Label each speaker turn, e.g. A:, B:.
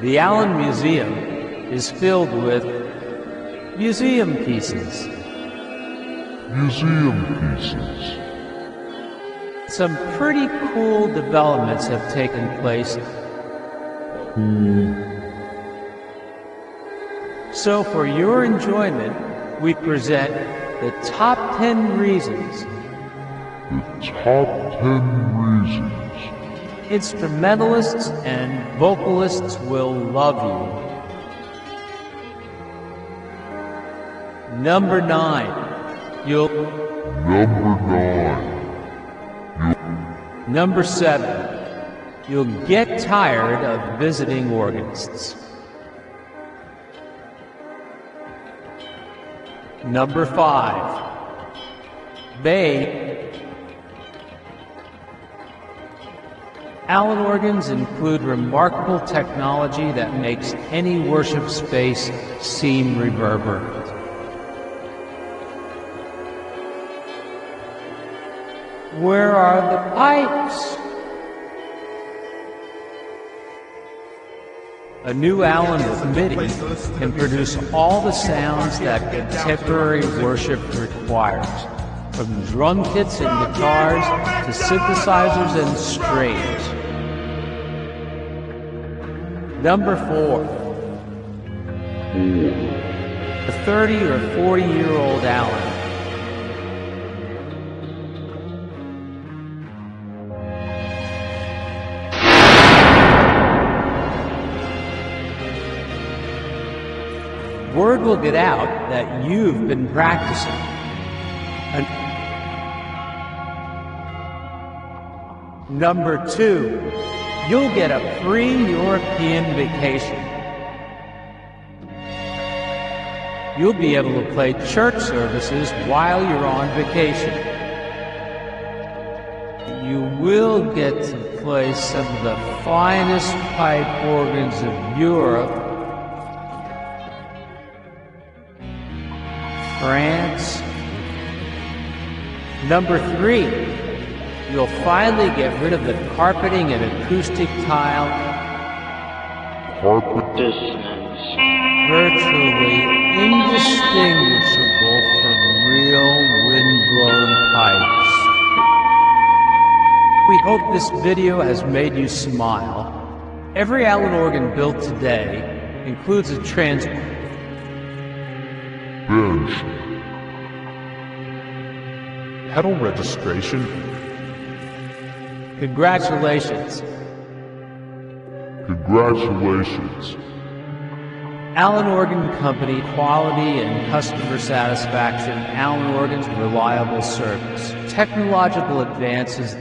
A: The Allen Museum is filled with museum pieces. Some pretty cool developments have taken place. So for your enjoyment, we present the top 10 reasons instrumentalists and vocalists will love you. Number 9. Number 7. You'll get tired of visiting organists. Number 5. Allen organs include remarkable technology that makes any worship space seem reverberant. Where are the pipes? A new Allen with MIDI can produce all the sounds that contemporary worship requires, from drum kits and guitars to synthesizers and strings. Number 4. A 30 or 40-year-old Allen. Word will get out that you've been practicing. Number 2, you'll get a free European vacation. You'll be able to play church services while you're on vacation. You will get to play some of the finest pipe organs of Europe, France. Number 3, you'll finally get rid of the carpeting and acoustic tile.
B: Dissonance.
A: Virtually indistinguishable from real wind-blown pipes. We hope this video has made you smile. Every Allen organ built today includes a
C: pedal registration.
A: Congratulations. Allen Organ Company, quality and customer satisfaction. Allen Organ's reliable service. Technological advances.